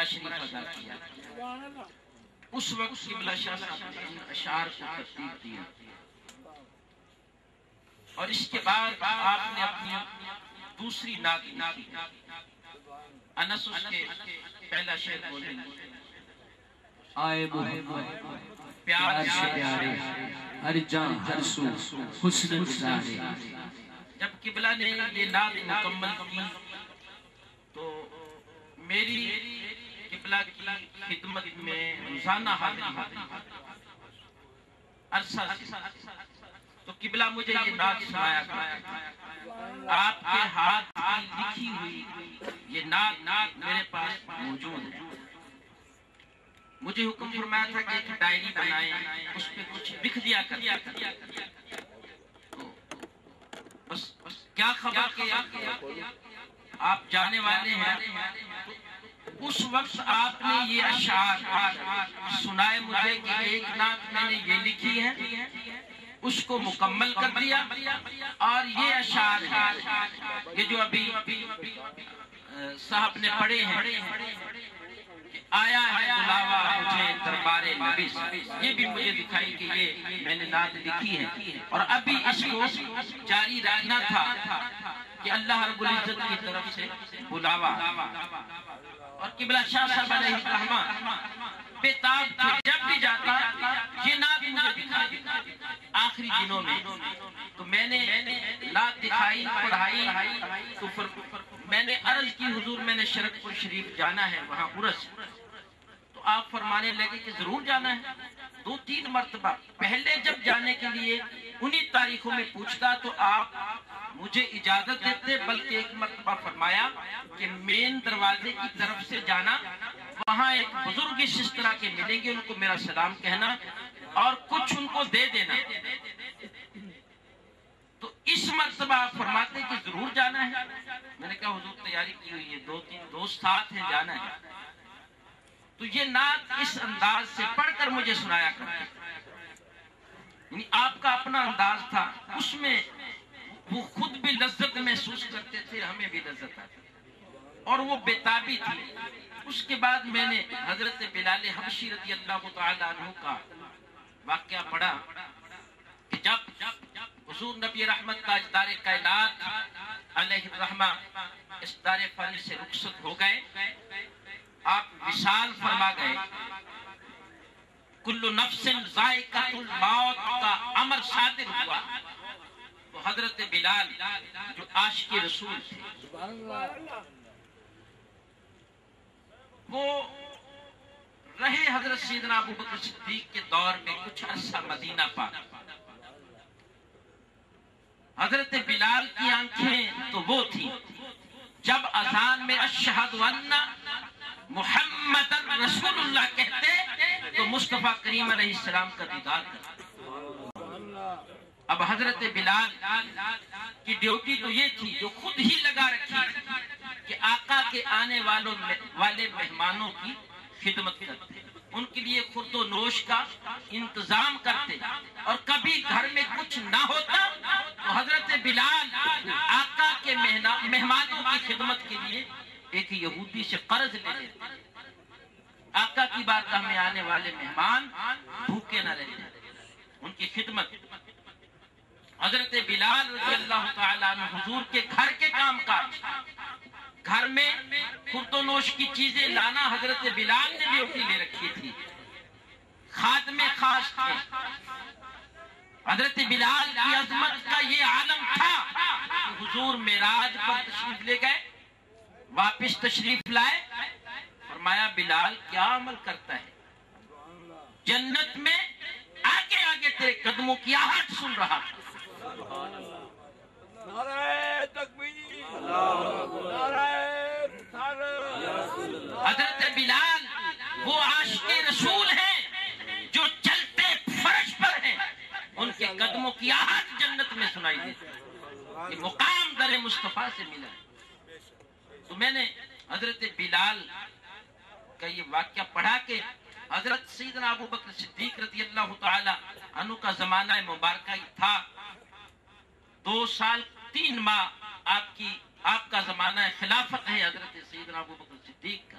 شریف ادا کیا۔ اس وقت قبلہ شاہ صاحب نے ان اشعار کو ترتیب دیا، اور اس کے بعد آپ نے اپنی دوسری نعت لکھی۔ انس اس کے پہلا شعر بولے، آئے محمد پیار سے پیارے، ہر جان ہر سو حسن گزارے۔ جب قبلہ نے یہ نعت مکمل کی تو میری قبلہ کی خدمت میں روزانہ حاضری ہوتی عرصہ سے، تو قبلہ مجھے یہ نعت سنایا کرتے۔ آپ کے ہاتھ کی لکھی ہوئی یہ نعت میرے پاس موجود ہے۔ مجھے حکم فرمایا تھا کہ ایک ڈائری بنائیں، اس پہ کچھ لکھ دیا کرتے۔ بس کیا خبر کہ آپ جانے والے ہیں، اس وقت آپ نے یہ اشعار سنائے مجھے کہ ایک نعت میں نے یہ لکھی ہے، اس کو مکمل کر دیا، اور یہ اشعار یہ جو ابھی صاحب نے پڑھے ہیں، آیا ہے بلاوا مجھے دربار نبی سے، یہ بھی مجھے دکھائی کہ یہ میں نے نعت لکھی ہے، اور ابھی اس کو جاری رکھنا تھا کہ اللہ رب العزت کی طرف سے بلاوا۔ اور قبلہ شاہ صاحب علیہ الرحمہ بے-تاب تھے، جب بھی جاتا یہ نعت مجھے دکھائی آخری دنوں میں، تو میں نے نعت دکھائی، پڑھائی، تو میں نے عرض کی حضور میں نے شرک پور شریف جانا ہے، وہاں عرس، تو آپ فرمانے لگے کہ ضرور جانا ہے۔ 2-3 مرتبہ پہلے جب جانے کے لیے انہی تاریخوں میں پوچھتا تو آپ مجھے اجازت دیتے، بلکہ ایک مرتبہ فرمایا کہ مین دروازے کی طرف سے جانا، وہاں ایک بزرگ اس طرح کے ملیں گے، ان کو میرا سلام کہنا اور کچھ ان کو دے دینا۔ تو اس مرتبہ آپ فرماتے کہ ضرور جانا ہے۔ میں نے کہا حضور تیاری کی ہوئی ہے، 2-3 دوست ساتھ ہیں، جانا ہے۔ تو یہ نعت اس انداز سے پڑھ کر مجھے سنایا کرتے، یعنی آپ کا اپنا انداز تھا، اس میں وہ خود بھی لذت محسوس کرتے تھے، ہمیں بھی لذت آتی، اور وہ بےتابی تھی۔ اس کے بعد میں نے حضرت بلال حبشی رضی اللہ تعالیٰ عنہ کا واقعہ پڑھا کہ جب حضور نبی رحمت تاجدار کائنات علیہ الرحمہ اس دار فانی سے رخصت ہو گئے، آپ وصال فرما گئے، کل نفس ذائقۃ الموت کا امر صادر ہوا، تو حضرت بلال جو عاشق رسول تھے وہ رہے حضرت سیدنا ابوبکر صدیق کے دور میں کچھ عرصہ مدینہ پاک۔ حضرت بلال کی آنکھیں تو وہ تھی جب اذان میں اشہد ان محمد رسول اللہ کہتے تو مصطفیٰ کریم علیہ السلام کا دیدار کرتے۔ اب حضرت بلال کی ڈیوٹی تو یہ تھی جو خود ہی لگا رکھی کہ آقا کے آنے والے مہمانوں کی خدمت کرتے، ان کے لیے خورد و نوش کا انتظام کرتے، اور کبھی گھر میں کچھ نہ ہوتا تو حضرت بلال آقا کے مہمانوں کی خدمت کے لیے ایک یہودی سے قرض لے لیتے، آقا کی بارگاہ میں آنے والے مہمان بھوکے نہ رہتے، ان کی خدمت۔ حضرت بلال رضی اللہ تعالیٰ عنہ حضور کے گھر کے کام کاج، گھر میں خورد و نوش کی چیزیں لانا حضرت بلال نے ڈیوٹی لے رکھی تھی، خادم خاص تھے۔ حضرت بلال کی عظمت کا یہ عالم تھا کہ حضور معراج پر تشریف لے گئے، واپس تشریف لائے، فرمایا بلال کیا عمل کرتا ہے، جنت میں آگے آگے تیرے قدموں کی آہٹ سن رہا۔ نعرہ تکبیر، نعرہ حضرت بلال وہ عاشق رسول ہیں جو چلتے فرش پر ہیں، ان کے قدموں کی آہٹ جنت میں سنائی دیتی، یہ مقام در مصطفیٰ سے ملا۔ تو میں نے حضرت بلال کا یہ واقعہ پڑھا کہ حضرت سیدنا ابوبکر صدیق رضی اللہ تعالی عنہ کا زمانہ مبارکہ تھا، 2 سال 3 ماہ آپ کا زمانہ خلافت ہے حضرت سیدنا ابوبکر صدیق کا۔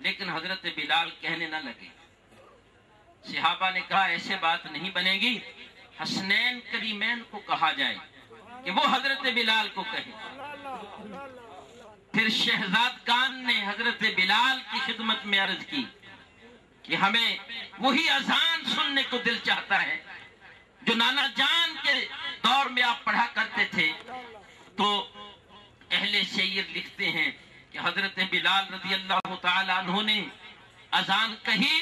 لیکن حضرت بلال کہنے نہ لگے. صحابہ نے کہا ایسے بات نہیں بنے گی، حسنین کریمین کو کہا جائے کہ وہ حضرت بلال کو کہے. پھر شہزاد خان نے حضرت بلال کی خدمت میں عرض کی کہ ہمیں وہی اذان سننے کو دل چاہتا ہے جو نانا جان کے دور میں آپ پڑھا کرتے تھے. تو اہل سیر لکھتے ہیں کہ حضرت بلال رضی اللہ تعالیٰ عنہ نے اذان کہی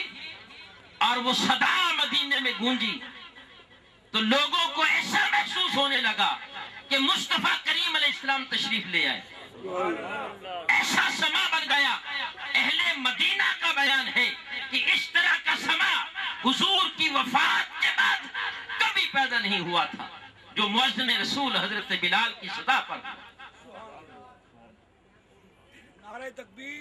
اور وہ صدا مدینے میں گونجی تو لوگوں کو ایسا محسوس ہونے لگا کہ مصطفیٰ کریم علیہ السلام تشریف لے آئے. ایسا سما بن گیا. اہل مدینہ کا بیان ہے کہ اس طرح کا سما حضور کی وفات کے بعد کبھی پیدا نہیں ہوا تھا جو مؤذن رسول حضرت بلال کی صدا پر. نعرہ تکبیر.